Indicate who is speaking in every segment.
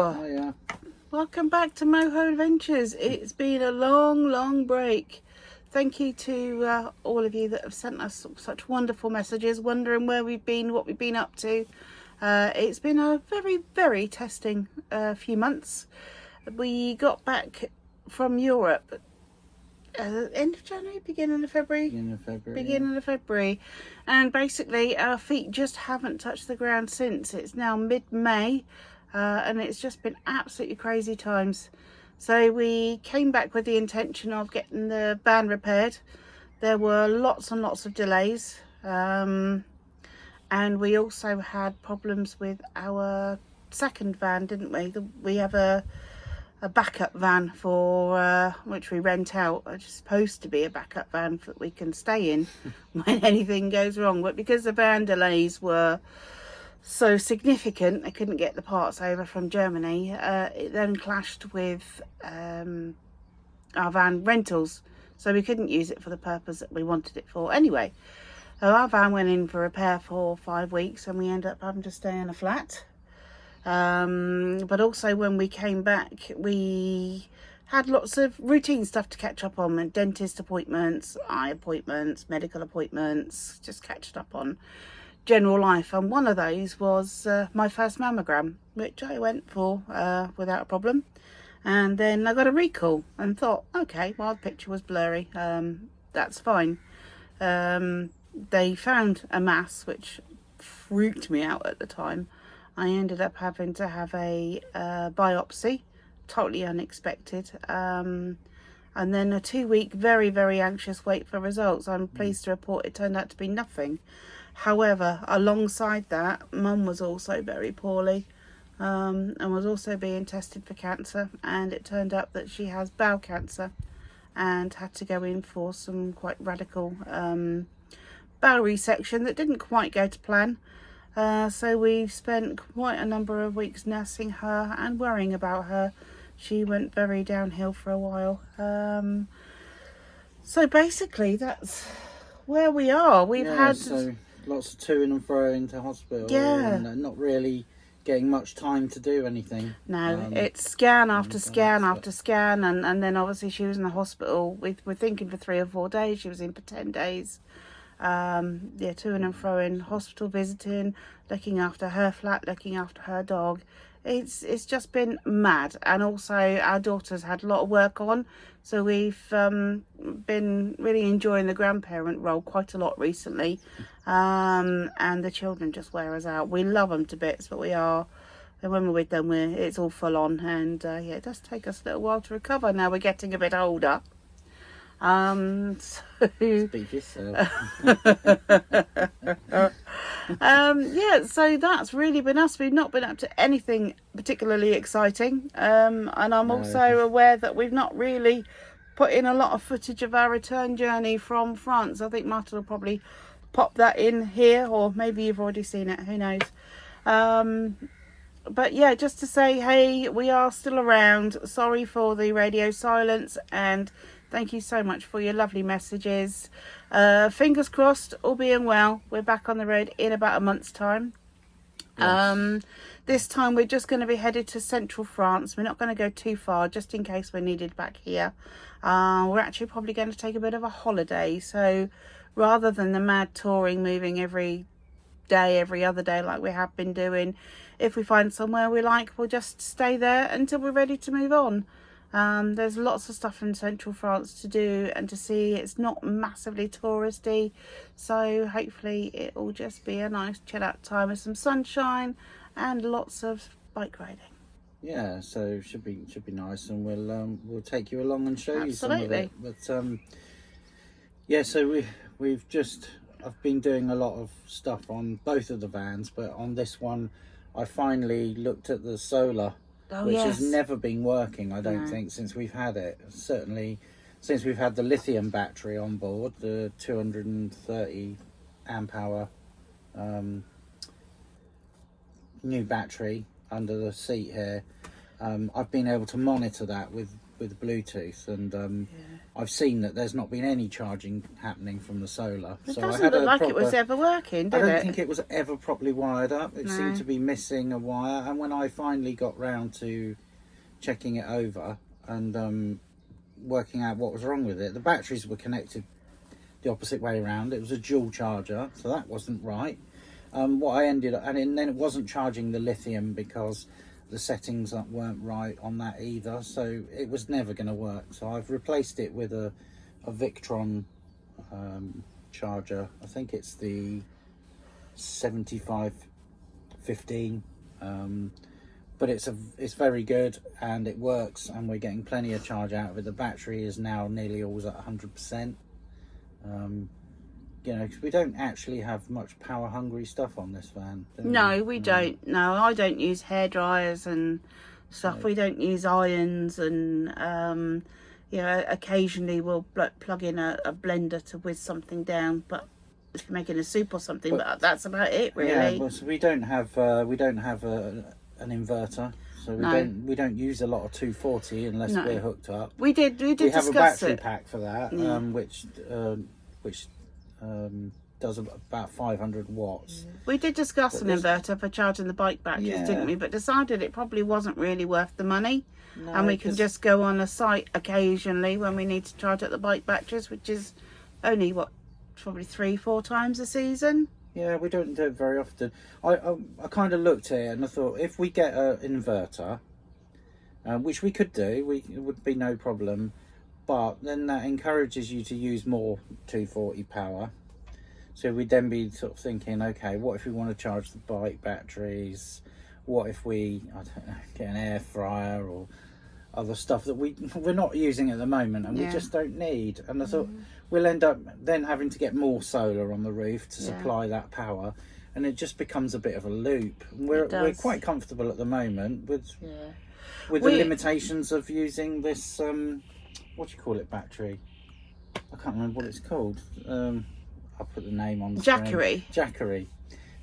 Speaker 1: Oh yeah.
Speaker 2: Welcome back to Moho Adventures. It's been a long break. Thank you to all of you that have sent us such wonderful messages, wondering where we've been, what we've been up to. It's been a very testing few months. We got back from Europe end of January, beginning of February. Beginning of February. And basically our feet just haven't touched the ground since. It's now mid-May. And it's just been absolutely crazy times. So we came back with the intention of getting the van repaired. There were lots and lots of delays, and we also had problems with our second van, didn't we? We have a backup van for which we rent out. It's supposed to be a backup van that we can stay in when anything goes wrong, but because the van delays were so significant, they couldn't get the parts over from Germany. It then clashed with our van rentals, so we couldn't use it for the purpose that we wanted it for. Anyway, so our van went in for repair for 5 weeks, and we ended up having to stay in a flat. But also when we came back, we had lots of routine stuff to catch up on, dentist appointments, eye appointments, medical appointments, just catching up on general life. And one of those was my first mammogram, which I went for without a problem. And then I got a recall and thought, okay, well, the picture was blurry, that's fine. They found a mass which freaked me out at the time. I ended up having to have a biopsy, totally unexpected, and then a 2-week very anxious wait for results. I'm pleased to report it turned out to be nothing. However, alongside that, Mum was also very poorly, and was also being tested for cancer, and it turned up that she has bowel cancer and had to go in for some quite radical bowel resection that didn't quite go to plan. So we've spent quite a number of weeks nursing her and worrying about her. She went very downhill for a while. So basically that's where we are. We've had
Speaker 1: so lots of to and fro into hospital,
Speaker 2: Yeah.
Speaker 1: and not really getting much time to do anything.
Speaker 2: No, it's scan after scan
Speaker 1: but-
Speaker 2: after scan, and then obviously she was in the hospital. We're thinking for 3 or 4 days. She was in for 10 days. To and fro in hospital, visiting, looking after her flat, looking after her dog. It's just been mad. And also our daughter's had a lot of work on, so we've been really enjoying the grandparent role quite a lot recently. And the children just wear us out. We love them to bits, but and when we're with them, it's all full on. And it does take us a little while to recover. Now we're getting a bit older.
Speaker 1: Speak yourself.
Speaker 2: So that's really been us. We've not been up to anything particularly exciting, and I'm also aware that we've not really put in a lot of footage of our return journey from France. I think Marta will probably pop that in here, or maybe you've already seen it, who knows. But yeah, just to say, hey, we are still around. Sorry for the radio silence, and thank you so much for your lovely messages. Fingers crossed, all being well, we're back on the road in about a month's time. Yes. This time we're just going to be headed to central France. We're not going to go too far, just in case we're needed back here. We're actually probably going to take a bit of a holiday. So rather than the mad touring, moving every day, every other day like we have been doing, if we find somewhere we like, we'll just stay there until we're ready to move on. There's lots of stuff in central France to do and to see. It's not massively touristy, so hopefully it will just be a nice chill out time with some sunshine and lots of bike riding.
Speaker 1: Yeah, so should be nice, and we'll take you along and show you some of it. But so I've been doing a lot of stuff on both of the vans, but on this one I finally looked at the solar, which has never been working, I don't think, since we've had it. Certainly since we've had the lithium battery on board, the 230 amp hour new battery under the seat here. I've been able to monitor that with with Bluetooth, and I've seen that there's not been any charging happening from the solar.
Speaker 2: It
Speaker 1: so
Speaker 2: doesn't
Speaker 1: I had
Speaker 2: look like it was ever working, did it?
Speaker 1: I don't think it was ever properly wired up. It seemed to be missing a wire, and when I finally got round to checking it over and working out what was wrong with it, the batteries were connected the opposite way around. It was a dual charger, so that wasn't right. What I ended up, and then it wasn't charging the lithium because the settings weren't right on that either, so it was never going to work. So I've replaced it with a Victron charger. I think it's the 7515, but it's very good and it works, and we're getting plenty of charge out of it. The battery is now nearly always at 100%. You know, 'cause we don't actually have much power hungry stuff on this van, do we?
Speaker 2: No, we don't. No, I don't use hair dryers and stuff.
Speaker 1: No.
Speaker 2: We don't use irons, and you know, occasionally we'll plug in a blender to whiz something down, but if you're making a soup or something, but that's about it, really.
Speaker 1: Yeah, well, so we don't have an inverter, so we don't use a lot of 240 unless we're hooked up.
Speaker 2: We did
Speaker 1: We have a
Speaker 2: discuss
Speaker 1: battery
Speaker 2: it.
Speaker 1: pack for that, which does about 500 watts.
Speaker 2: We did discuss an inverter for charging the bike batteries, didn't we? But decided it probably wasn't really worth the money.
Speaker 1: No,
Speaker 2: And we can just go on a site occasionally when we need to charge up the bike batteries, which is only, probably 3-4 times a season.
Speaker 1: Yeah, we don't do it very often. I kind of looked at it and I thought, if we get an inverter, which we could do, it would be no problem, but then that encourages you to use more 240 power. So we'd then be sort of thinking, okay, what if we want to charge the bike batteries? What if we, I don't know, get an air fryer or other stuff that we're not using at the moment and we just don't need? And I thought we'll end up then having to get more solar on the roof to supply that power, and it just becomes a bit of a loop. We're quite comfortable at the moment with the limitations of using this what do you call it, battery? I can't remember what it's called. I'll put the name on the
Speaker 2: Jackery.
Speaker 1: Jackery.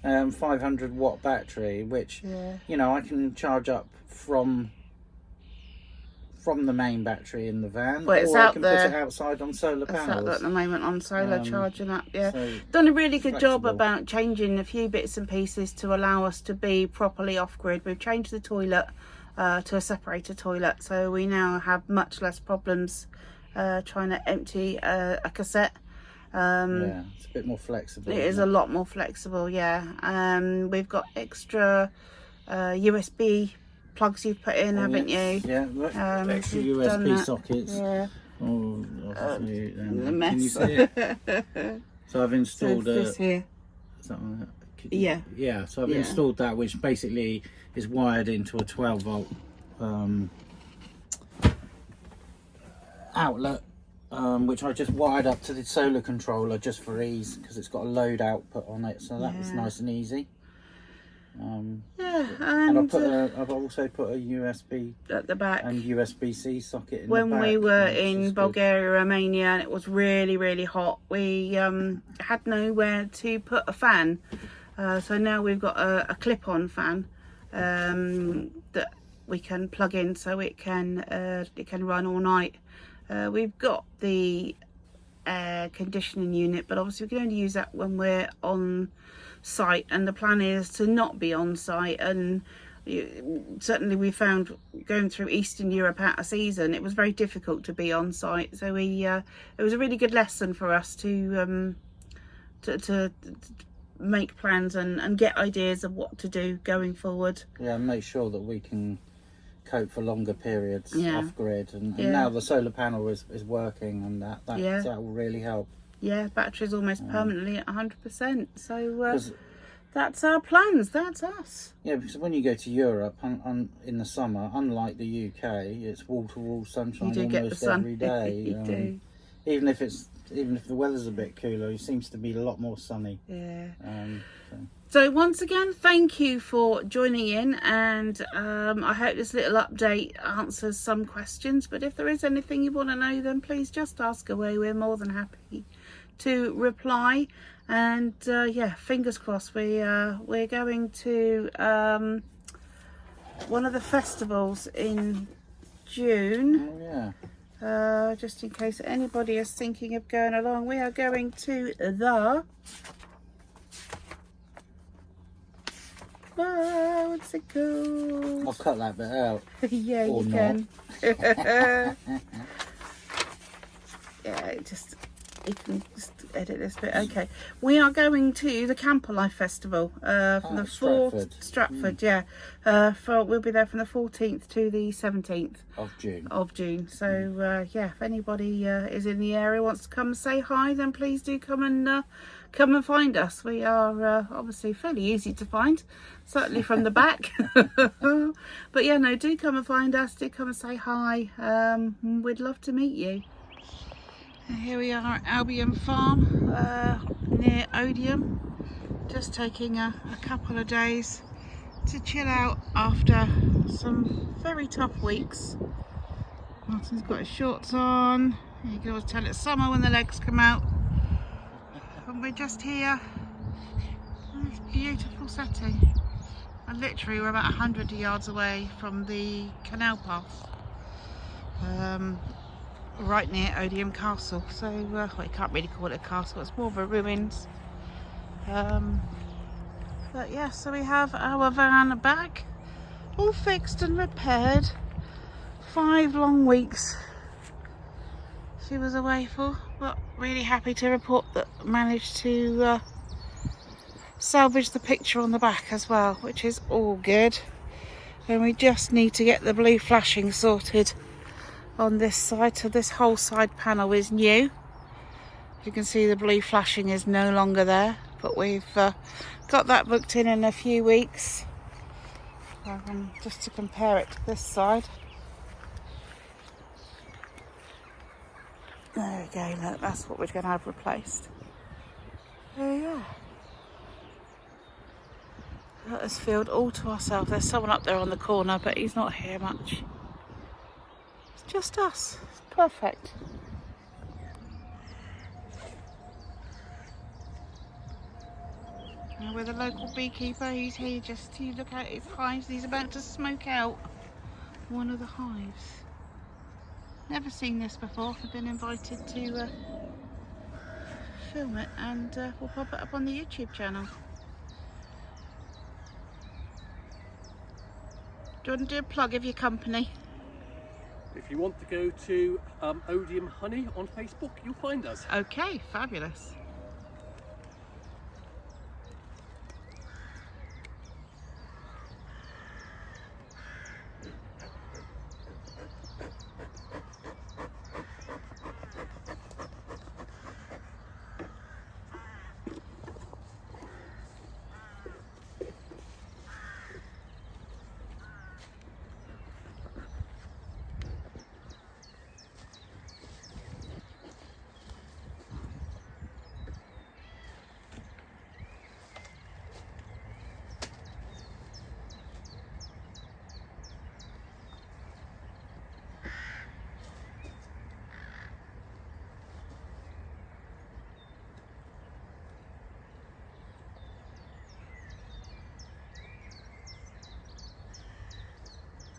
Speaker 1: 500 watt battery, which you know, I can charge up from the main battery in the van,
Speaker 2: well, it's
Speaker 1: or
Speaker 2: out
Speaker 1: I can
Speaker 2: there.
Speaker 1: put it outside on solar panels.
Speaker 2: It's out there at the moment on solar charging up.
Speaker 1: So
Speaker 2: Done a really good job
Speaker 1: flexible.
Speaker 2: about changing a few bits and pieces to allow us to be properly off grid. We've changed the toilet to a separator toilet, so we now have much less problems trying to empty a cassette.
Speaker 1: Yeah, it's a bit more flexible.
Speaker 2: It is a lot more flexible, we've got extra USB plugs you've put in, haven't you?
Speaker 1: Yeah, look, extra
Speaker 2: you've done
Speaker 1: USB
Speaker 2: that.
Speaker 1: sockets.
Speaker 2: Yeah.
Speaker 1: Oh, I'll see it then.
Speaker 2: The mess.
Speaker 1: Can you see it? So I've installed
Speaker 2: this here.
Speaker 1: something like that.
Speaker 2: Yeah.
Speaker 1: So I've installed that, which basically is wired into a 12 volt outlet, which I just wired up to the solar controller just for ease, because it's got a load output on it, so that was nice and easy. And I've also put a USB
Speaker 2: at the back
Speaker 1: and USB-C socket in
Speaker 2: when
Speaker 1: the back,
Speaker 2: we were
Speaker 1: which
Speaker 2: in
Speaker 1: is
Speaker 2: Bulgaria, Romania, and it was really hot. We had nowhere to put a fan, so now we've got a clip-on fan that we can plug in, so it can run all night. We've got the air conditioning unit, but obviously we can only use that when we're on site, and the plan is to not be on site. And certainly we found going through Eastern Europe out of season, it was very difficult to be on site, so it was a really good lesson for us to make plans and get ideas of what to do going forward.
Speaker 1: Yeah, make sure that we can cope for longer periods off grid, and now the solar panel is working, and that will really help.
Speaker 2: Yeah, battery's almost permanently at 100%. So that's our plans. That's us.
Speaker 1: Yeah, because when you go to Europe in the summer, unlike the UK, it's wall-to-wall sunshine almost every day.
Speaker 2: You do.
Speaker 1: Even if the weather's a bit cooler, it seems to be a lot more sunny.
Speaker 2: Yeah.
Speaker 1: So
Speaker 2: once again, thank you for joining in, and I hope this little update answers some questions. But if there is anything you want to know, then please just ask away. We're more than happy to reply. And fingers crossed. We're going to one of the festivals in June.
Speaker 1: Oh yeah.
Speaker 2: Just in case anybody is thinking of going along, we are going to the what's it called?
Speaker 1: I'll cut that bit out.
Speaker 2: Yeah,
Speaker 1: or
Speaker 2: you
Speaker 1: not.
Speaker 2: can. Yeah, you can just edit this bit. Okay, we are going to the Camper Life Festival from the Stratford. Yeah, we'll be there from the 14th to the 17th
Speaker 1: of June.
Speaker 2: So yeah, if anybody is in the area, wants to come and say hi, then please do come and find us. We are obviously fairly easy to find, certainly from the back. But yeah, no, do come and find us. Do come and say hi. We'd love to meet you. And here we are at Albion Farm near Odium, just taking a couple of days to chill out after some very tough weeks. Martin's got his shorts on. You can always tell it's summer when the legs come out. And we're just here in this beautiful setting. And literally we're about 100 yards away from the canal path. Right near Odium Castle, so well, you can't really call it a castle, it's more of a ruins. But yeah, so we have our van back, all fixed and repaired. 5 long weeks she was away for, but really happy to report that managed to salvage the picture on the back as well, which is all good. And we just need to get the blue flashing sorted on this side, so this whole side panel is new. You can see the blue flashing is no longer there, but we've got that booked in a few weeks, just to compare it to this side. There we go, look, that's what we're going to have replaced. Yeah. Got this field all to ourselves. There's someone up there on the corner, but he's not here much. Just us. It's perfect. And with a local beekeeper, he's here just to look at his hives. He's about to smoke out one of the hives. Never seen this before. I've been invited to film it, and we'll pop it up on the YouTube channel. Do you want to do a plug of your company?
Speaker 3: If you want to go to Odium Honey on Facebook, you'll find us.
Speaker 2: Okay, fabulous.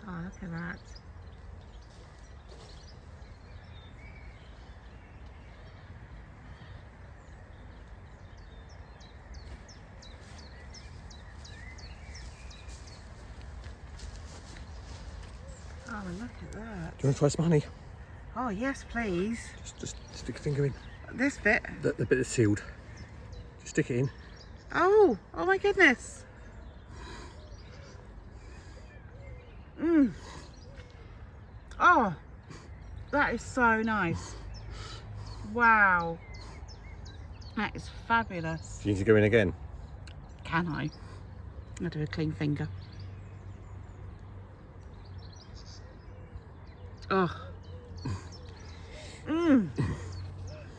Speaker 2: Oh, look at that. Oh, look at that.
Speaker 3: Do you want to try some honey?
Speaker 2: Oh, yes, please.
Speaker 3: Just stick a finger in.
Speaker 2: This bit?
Speaker 3: The bit that's sealed. Just stick it in.
Speaker 2: Oh my goodness. Oh, that is so nice. Wow. That is fabulous.
Speaker 3: Do you need to go in again?
Speaker 2: Can I? I'll do a clean finger. Oh.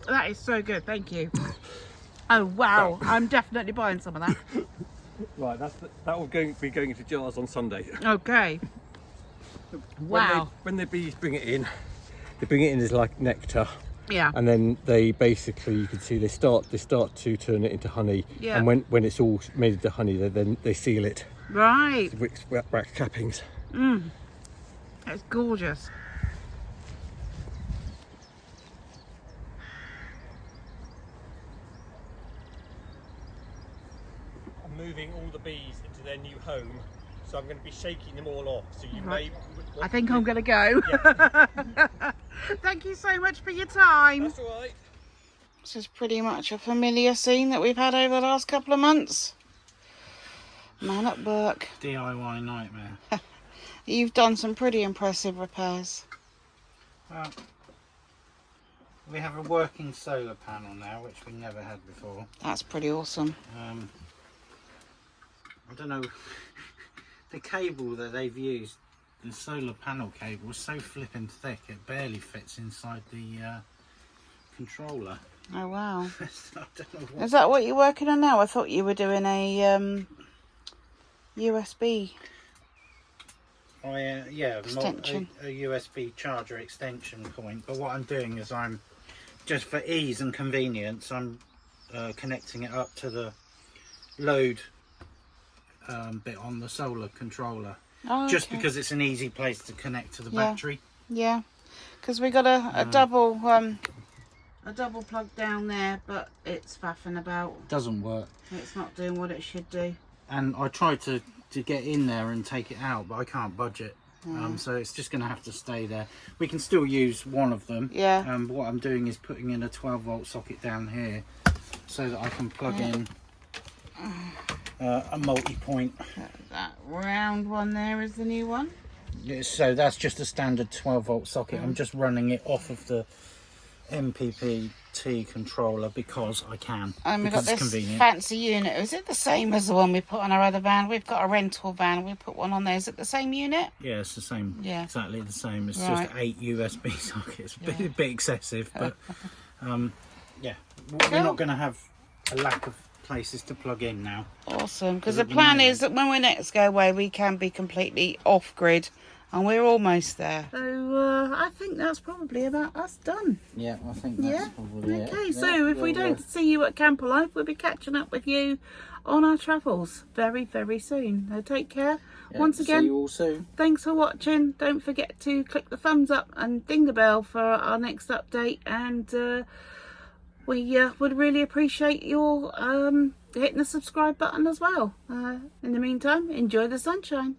Speaker 2: That is so good, thank you. Oh wow, I'm definitely buying some of that.
Speaker 3: Right, that will be going into jars on Sunday.
Speaker 2: Okay. Wow.
Speaker 3: When the bees bring it in, they bring it in as like nectar.
Speaker 2: Yeah.
Speaker 3: And then they basically, you can see they start to turn it into honey.
Speaker 2: Yeah.
Speaker 3: And when it's all made into honey, they seal it.
Speaker 2: Right.
Speaker 3: Wax cappings.
Speaker 2: That's gorgeous.
Speaker 3: moving all the bees into their new home, so I'm going to be shaking them all off. So you
Speaker 2: Right.
Speaker 3: may.
Speaker 2: I think I'm going to go.
Speaker 3: Yeah.
Speaker 2: Thank you so much for your time.
Speaker 3: That's all right.
Speaker 2: This is pretty much a familiar scene that we've had over the last couple of months. Man at work.
Speaker 1: DIY nightmare.
Speaker 2: You've done some pretty impressive repairs.
Speaker 1: Well, we have a working solar panel now, which we never had before.
Speaker 2: That's pretty awesome.
Speaker 1: I don't know, the cable that they've used, the solar panel cable, is so flipping thick it barely fits inside the controller.
Speaker 2: Oh wow.
Speaker 1: I don't know what.
Speaker 2: Is that what you're working on now? I thought you were doing a USB.
Speaker 1: Yeah,
Speaker 2: Extension.
Speaker 1: a USB charger extension point. But what I'm doing is I'm, just for ease and convenience, I'm connecting it up to the load bit on the solar controller.
Speaker 2: Oh,
Speaker 1: just
Speaker 2: okay.
Speaker 1: because it's an easy place to connect to the battery.
Speaker 2: Yeah, because we got a double plug down there, but it's faffing about.
Speaker 1: Doesn't work.
Speaker 2: It's not doing what it should do.
Speaker 1: And I tried to get in there and take it out, but I can't budge it. So it's just going to have to stay there. We can still use one of them.
Speaker 2: Yeah.
Speaker 1: But what I'm doing is putting in a 12-volt socket down here so that I can plug in a multi-point.
Speaker 2: That round one there is the new one.
Speaker 1: Yeah, so that's just a standard 12-volt socket. I'm just running it off of the MPPT controller because I can.
Speaker 2: And we've got
Speaker 1: because it's
Speaker 2: this
Speaker 1: convenient.
Speaker 2: fancy unit. Is it the same as the one we put on our other van? We've got a rental van. We put one on there. Is it the same unit?
Speaker 1: Yeah, it's the same.
Speaker 2: Yeah.
Speaker 1: Exactly the same. It's
Speaker 2: Right.
Speaker 1: just 8 USB sockets. A bit excessive, but yeah, we're
Speaker 2: Cool.
Speaker 1: not going to have a lack of places to plug in now.
Speaker 2: Awesome. Because
Speaker 1: At
Speaker 2: the
Speaker 1: the
Speaker 2: plan
Speaker 1: moment.
Speaker 2: is that when we next go away, we can be completely off grid, and we're almost there. So I think that's probably about us done.
Speaker 1: Yeah, I think that's
Speaker 2: Yeah.
Speaker 1: probably it.
Speaker 2: Okay,
Speaker 1: Yeah,
Speaker 2: so if we don't see you at Camper Life, we'll be catching up with you on our travels very, very soon. So take care. Once
Speaker 1: see
Speaker 2: again,
Speaker 1: you all soon.
Speaker 2: thanks for watching. Don't forget to click the thumbs up and ding the bell for our next update. And we would really appreciate your hitting the subscribe button as well. In the meantime, enjoy the sunshine.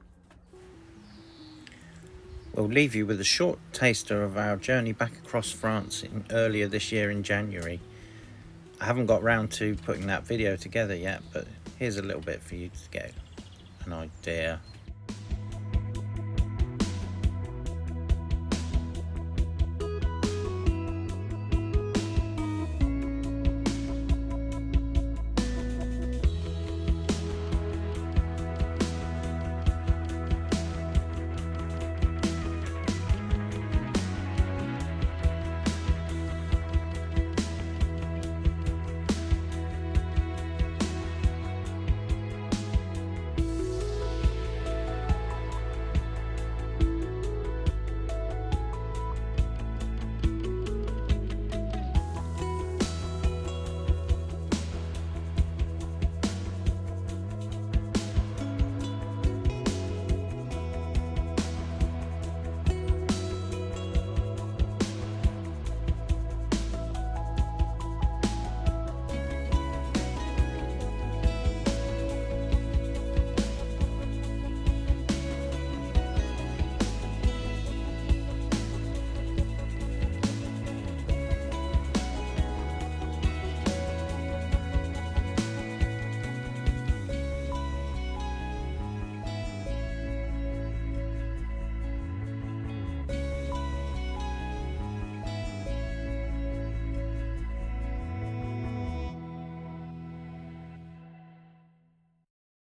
Speaker 4: We'll leave you with a short taster of our journey back across France earlier this year in January. I haven't got round to putting that video together yet, but here's a little bit for you to get an idea.